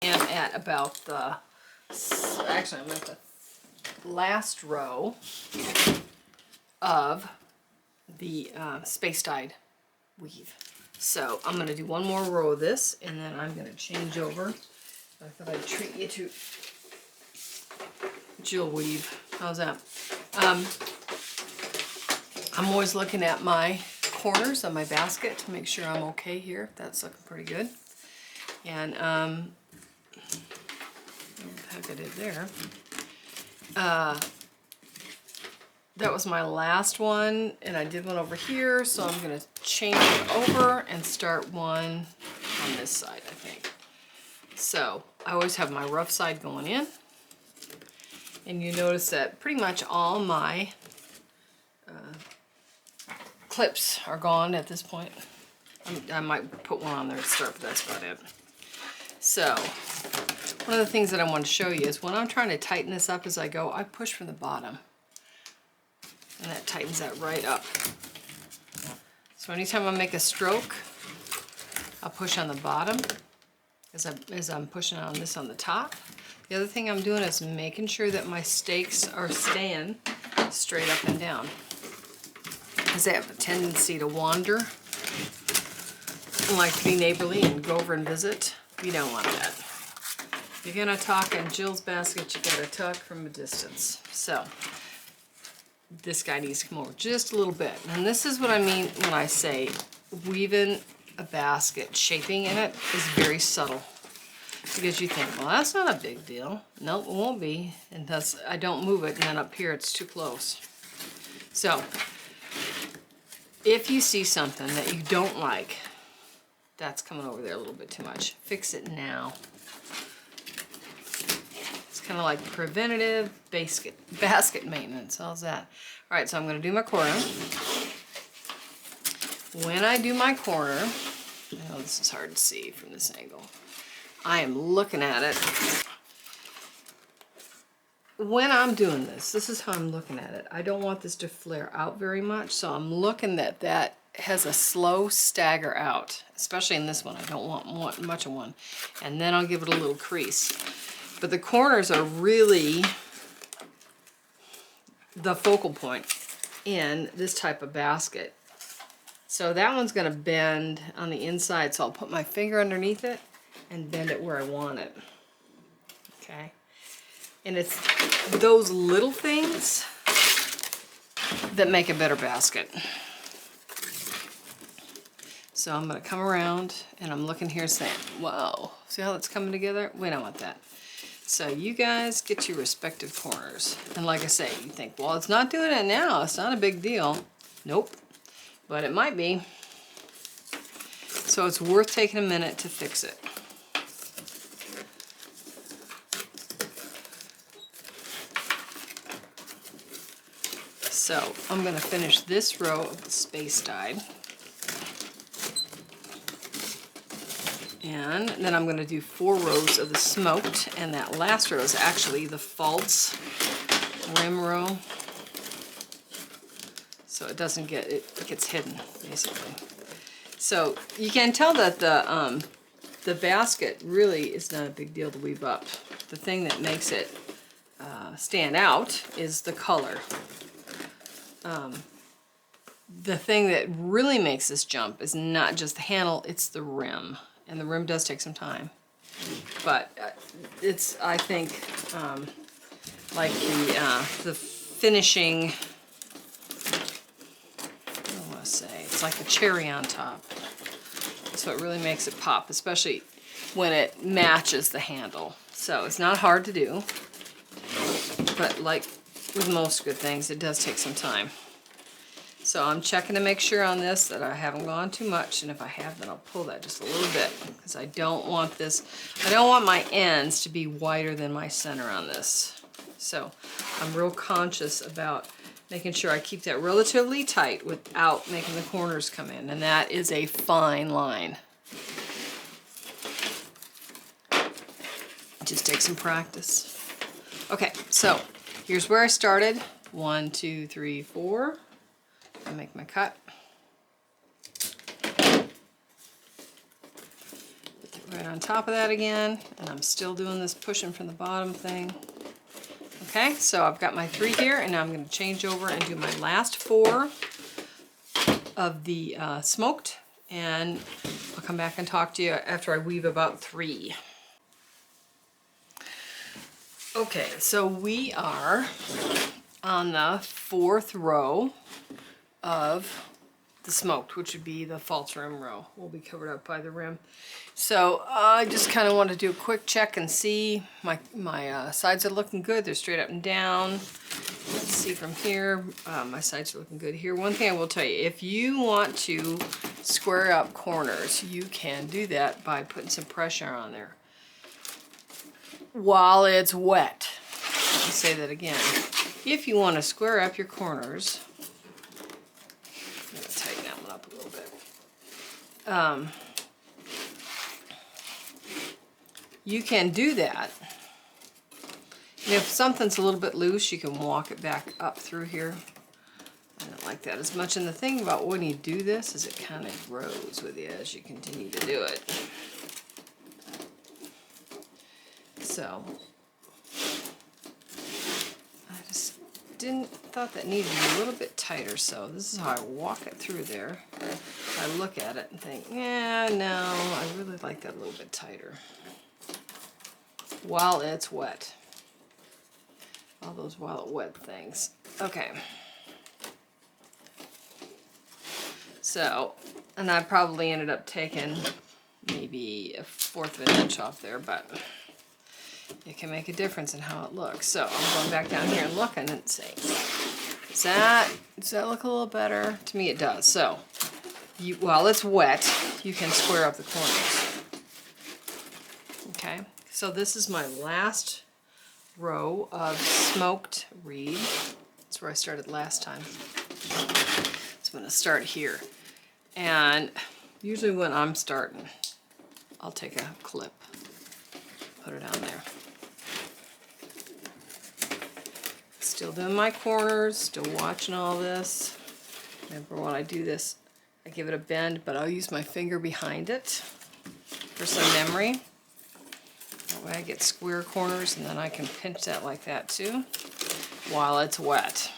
am at about the, actually I'm at the last row of the space dyed weave. So I'm going to do one more row of this, and then I'm going to change over. I thought I'd treat you to Jill weave. How's that? I'm always looking at my corners on my basket to make sure I'm okay here. That's looking pretty good. And what the heck I did there. That was my last one, and I did one over here, so I'm going to change it over and start one on this side, I think. So I always have my rough side going in, and you notice that pretty much all my clips are gone at this point. I might put one on there to start, but that's about it. So one of the things that I want to show you is when I'm trying to tighten this up as I go, I push from the bottom. And that tightens that right up. So anytime I make a stroke, I'll push on the bottom as I'm pushing on this on the top. The other thing I'm doing is making sure that my stakes are staying straight up and down, because they have a tendency to wander and like to be neighborly and go over and visit. You don't want that. If you're gonna talk in Jill's basket, you gotta talk from a distance. So this guy needs to come over just a little bit. And this is what I mean when I say weaving a basket, shaping in it is very subtle. Because you think, well, that's not a big deal. Nope, it won't be. And thus I don't move it, and then up here it's too close. So if you see something that you don't like, that's coming over there a little bit too much, fix it now. Kind of like preventative basket maintenance. How's that? All right, so I'm going to do my corner. When I do my corner, I know this is hard to see from this angle. I am looking at it. When I'm doing this is how I'm looking at it. I don't want this to flare out very much, so I'm looking that has a slow stagger out, especially in this one. I don't want much of one. And then I'll give it a little crease. But the corners are really the focal point in this type of basket. So that one's going to bend on the inside, so I'll put my finger underneath it and bend it where I want it. Okay? And it's those little things that make a better basket. So I'm going to come around, and I'm looking here saying, whoa, see how that's coming together? We don't want that. So you guys get your respective corners. And like I say, you think, well, it's not doing it now. It's not a big deal. Nope. But it might be. So it's worth taking a minute to fix it. So I'm going to finish this row of the space dyed. And then I'm going to do 4 rows of the smoked, and that last row is actually the false rim row. So it doesn't get, it gets hidden, basically. So you can tell that the basket really is not a big deal to weave up. The thing that makes it stand out is the color. The thing that really makes this jump is not just the handle, it's the rim. And the rim does take some time, but it's, I think, like the finishing, I don't want to say, it's like the cherry on top. So it really makes it pop, especially when it matches the handle. So it's not hard to do, but like with most good things, it does take some time. So I'm checking to make sure on this that I haven't gone too much, and if I have, then I'll pull that just a little bit, because I don't want this, I don't want my ends to be wider than my center on this. So I'm real conscious about making sure I keep that relatively tight without making the corners come in, and that is a fine line. It just takes some practice. Okay, so here's where I started. 1, 2, 3, 4. I make my cut. Put the right on top of that again, and I'm still doing this pushing from the bottom thing. Okay, so I've got my 3 here, and now I'm going to change over and do my last 4 of the smoked, and I'll come back and talk to you after I weave about 3. Okay, so we are on the 4th row of the smoked, which would be the false rim row. Will be covered up by the rim. So I just kind of want to do a quick check and see my sides are looking good. They're straight up and down. Let's see from here. My sides are looking good here. One thing I will tell you, if you want to square up corners, you can do that by putting some pressure on there while it's wet. Let me say that again. If you want to square up your corners, I'm going to tighten that one up a little bit. You can do that. And if something's a little bit loose, you can walk it back up through here. I don't like that as much. And the thing about when you do this is it kind of grows with you as you continue to do it. So I just thought that needed to be a little bit tighter. So this is how I walk it through there. I look at it and think, yeah, no, I really like that a little bit tighter while it's wet. All those while it wet things. Okay. So, and I probably ended up taking maybe 1/4 of an inch off there, but it can make a difference in how it looks. So I'm going back down here and looking and saying, does that look a little better? To me it does. So, while it's wet, you can square up the corners. Okay, so this is my last row of smoked reed. That's where I started last time. So I'm going to start here. And usually when I'm starting, I'll take a clip, put it on there. Still doing my corners, still watching all this. Remember when I do this, I give it a bend, but I'll use my finger behind it for some memory. That way I get square corners, and then I can pinch that like that too while it's wet.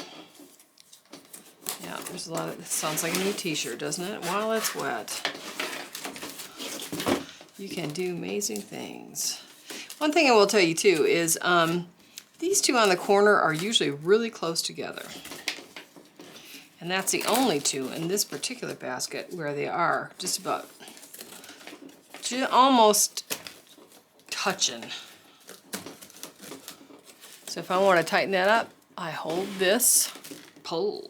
Yeah, there's a lot of, it sounds like a new t-shirt, doesn't it? While it's wet, you can do amazing things. One thing I will tell you too is these two on the corner are usually really close together. And that's the only two in this particular basket where they are just about, almost touching. So if I want to tighten that up, I hold this pole.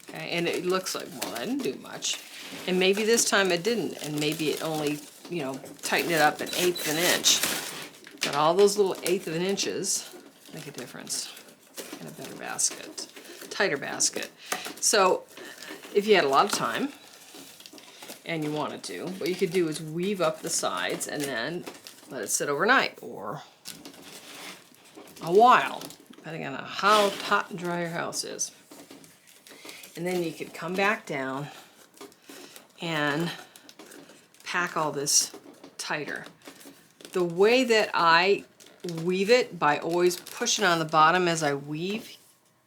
Okay, and it looks like, well, that didn't do much. And maybe this time it didn't, and maybe it only, you know, tightened it up 1/8 of an inch. But all those little 1/8 of an inches make a difference in a better basket, tighter basket. So if you had a lot of time and you wanted to, what you could do is weave up the sides and then let it sit overnight or a while, depending on how hot and dry your house is. And then you could come back down and pack all this tighter. The way that I weave it, by always pushing on the bottom as I weave,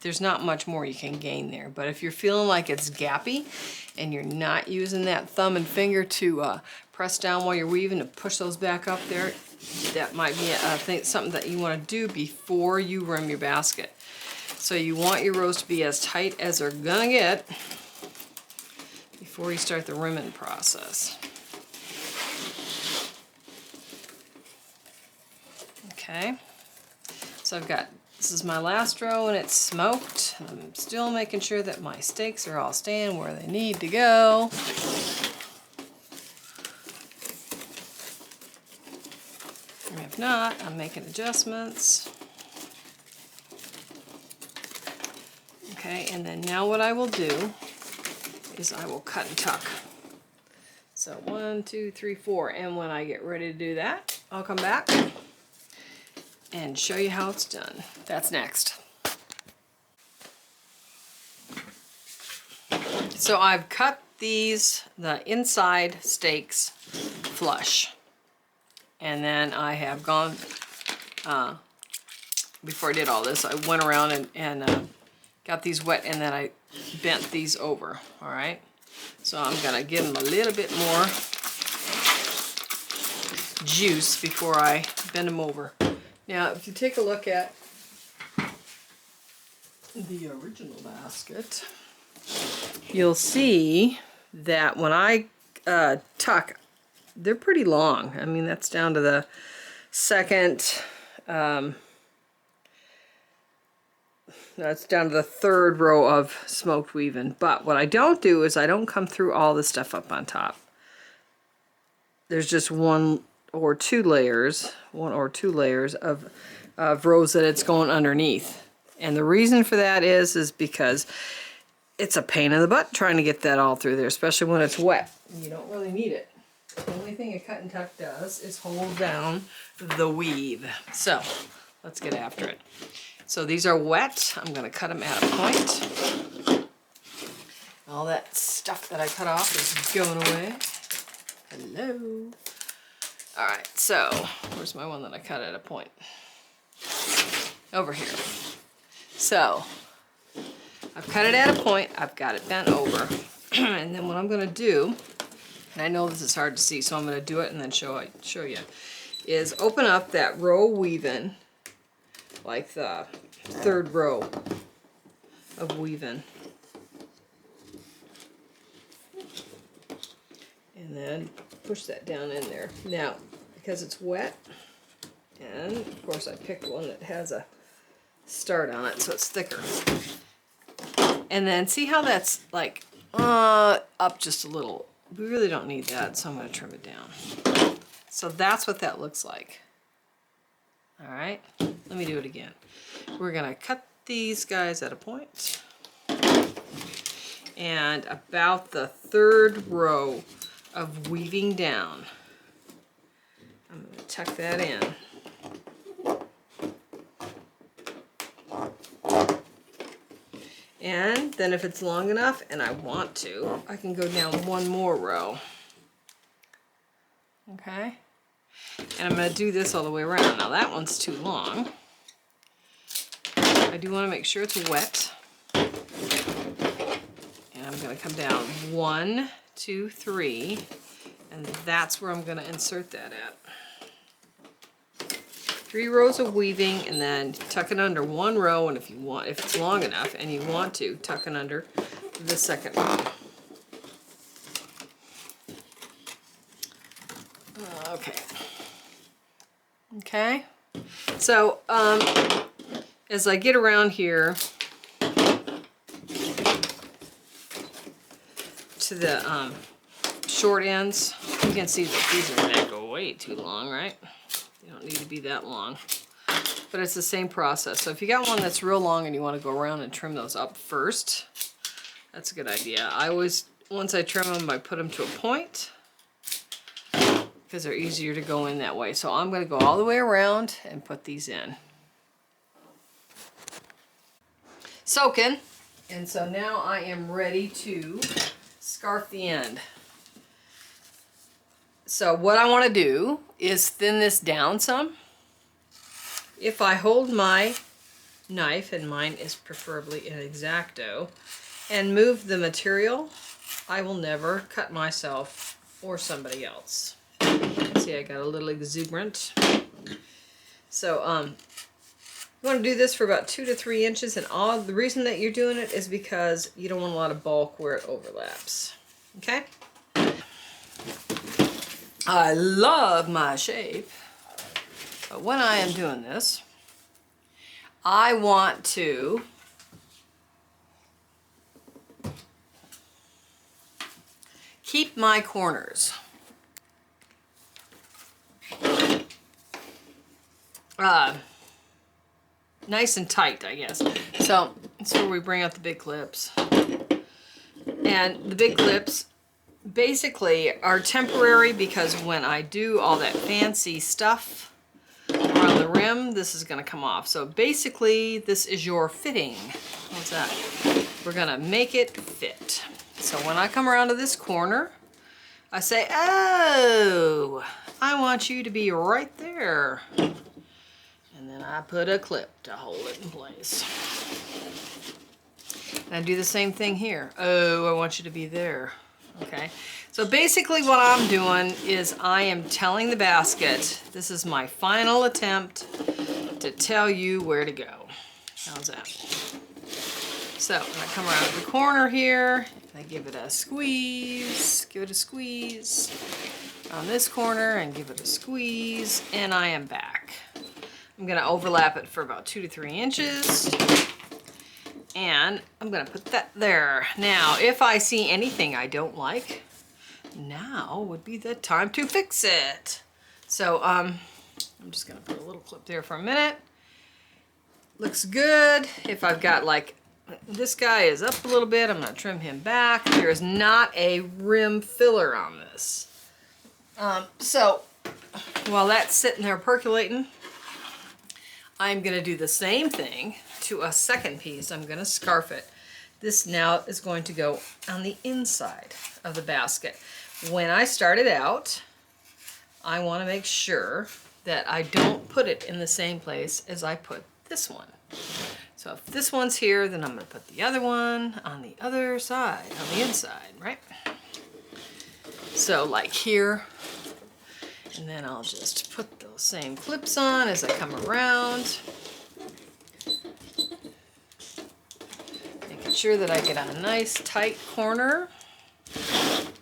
there's not much more you can gain there. But if you're feeling like it's gappy and you're not using that thumb and finger to press down while you're weaving to push those back up there, that might be something that you want to do before you rim your basket. So you want your rows to be as tight as they're gonna get before you start the rimming process. Okay, so this is my last row and it's smoked. I'm still making sure that my stakes are all staying where they need to go. And if not, I'm making adjustments. Okay, and then now what I will do is I will cut and tuck. So 1, 2, 3, 4, and when I get ready to do that, I'll come back and show you how it's done. That's next. So I've cut the inside stakes flush. And then I have gone, before I did all this, I went around and got these wet, and then I bent these over, all right? So I'm gonna give them a little bit more juice before I bend them over. Now, if you take a look at the original basket, you'll see that when I tuck, they're pretty long. I mean, that's down to the second, that's down to the third row of smoked weaving. But what I don't do is I don't come through all the stuff up on top. There's just one or two layers of rows that it's going underneath. And the reason for that is because it's a pain in the butt trying to get that all through there, especially when it's wet. You don't really need it. The only thing a cut and tuck does is hold down the weave. So let's get after it. So these are wet. I'm going to cut them at a point. All that stuff that I cut off is going away. Hello. All right, so where's my one that I cut at a point? Over here. So I've cut it at a point. I've got it bent over. And then what I'm going to do, and I know this is hard to see, so I'm going to do it and then show you, is open up that row weaving, like the third row of weaving. And then push that down in there. Now, because it's wet, and of course I picked one that has a start on it, so it's thicker. And then see how that's like up just a little. We really don't need that, so I'm going to trim it down. So that's what that looks like. All right, let me do it again. We're going to cut these guys at a point. And about the third row of weaving down, I'm going to tuck that in. And then if it's long enough and I want to, I can go down one more row. Okay? And I'm going to do this all the way around. Now that one's too long. I do want to make sure it's wet. And I'm going to come down 1, 2, 3, and that's where I'm going to insert that at. 3 rows of weaving, and then tuck it under one row, and if it's long enough and you want to, tuck it under the second row. Okay. So as I get around here to the short ends, you can see that these are going to go way too long, right? They don't need to be that long, but it's the same process. So if you got one that's real long and you want to go around and trim those up first, that's a good idea. I always, once I trim them, I put them to a point because they're easier to go in that way. So I'm going to go all the way around and put these in. Soaking. And so now I am ready to scarf the end. So what I want to do is thin this down some. If I hold my knife, and mine is preferably an X-Acto, and move the material, I will never cut myself or somebody else. See, I got a little exuberant. So you want to do this for about 2 to 3 inches, and the reason that you're doing it is because you don't want a lot of bulk where it overlaps. Okay? I love my shape, but when I am doing this, I want to keep my corners nice and tight, I guess. So that's where we bring out the big clips. And the big clips basically are temporary because when I do all that fancy stuff around the rim, this is going to come off. So basically this is your fitting. What's that? We're going to make it fit. So when I come around to this corner, I say, oh, I want you to be right there. And then I put a clip to hold it in place. And I do the same thing here. Oh, I want you to be there. Okay. So basically what I'm doing is I am telling the basket, this is my final attempt to tell you where to go. How's that? So when I come around the corner here, I give it a squeeze, on this corner and give it a squeeze, and I am back. I'm gonna overlap it for about 2 to 3 inches, and I'm gonna put that there. Now, if I see anything I don't like, now would be the time to fix it. So I'm just gonna put a little clip there for a minute. Looks good. If I've got like, this guy is up a little bit, I'm gonna trim him back. There is not a rim filler on this. So while that's sitting there percolating, I'm gonna do the same thing to a second piece. I'm gonna scarf it. This now is going to go on the inside of the basket. When I started out, I wanna make sure that I don't put it in the same place as I put this one. So if this one's here, then I'm gonna put the other one on the other side, on the inside, right? So like here, and then I'll just put those same clips on as I come around. Making sure that I get a nice tight corner.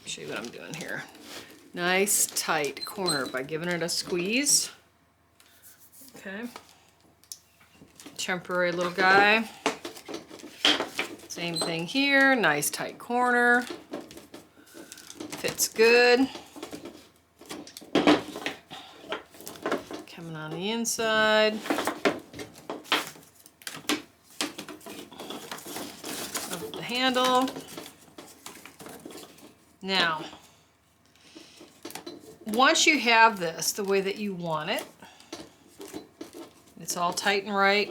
Show you what I'm doing here. Nice tight corner by giving it a squeeze. Okay. Temporary little guy. Same thing here, nice tight corner. Fits good. Coming on the inside. Of the handle. Now, once you have this the way that you want it, it's all tight and right,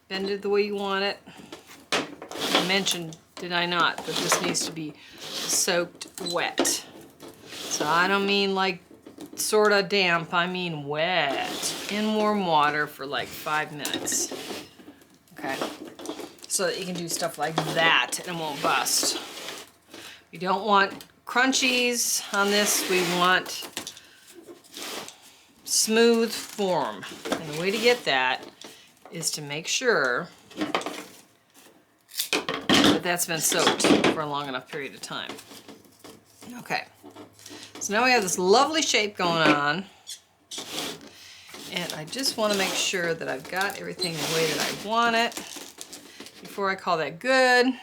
bended the way you want it. I mentioned, did I not, that this needs to be soaked wet. So I don't mean like sort of damp, I mean wet, in warm water for like 5 minutes. Okay, so that you can do stuff like that and it won't bust. We don't want crunchies on this, we want smooth form. And the way to get that is to make sure that that's been soaked for a long enough period of time. Okay, so now we have this lovely shape going on, and I just want to make sure that I've got everything the way that I want it before I call that good.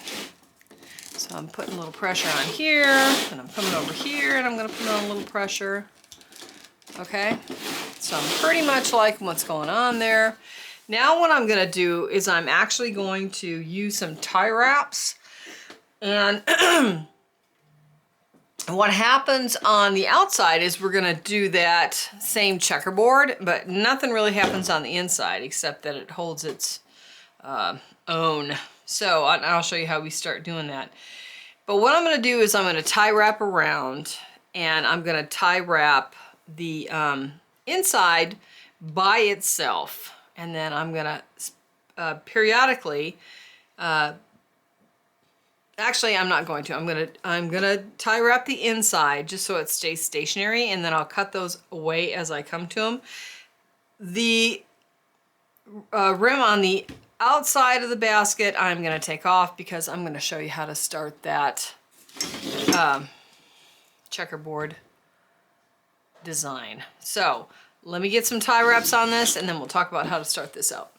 So I'm putting a little pressure on here, and I'm coming over here, and I'm going to put on a little pressure. Okay, so I'm pretty much liking what's going on there. Now what I'm going to do is I'm actually going to use some tie wraps, and what happens on the outside is we're going to do that same checkerboard, but nothing really happens on the inside except that it holds its own. So I'll show you how we start doing that. But what I'm going to do is I'm going to tie wrap around, and I'm going to tie wrap the inside by itself, and then I'm going to periodically actually I'm not going to. I'm gonna tie wrap the inside just so it stays stationary, and then I'll cut those away as I come to them. The rim on the outside of the basket I'm gonna take off because I'm gonna show you how to start that checkerboard design. So let me get some tie wraps on this, and then we'll talk about how to start this out.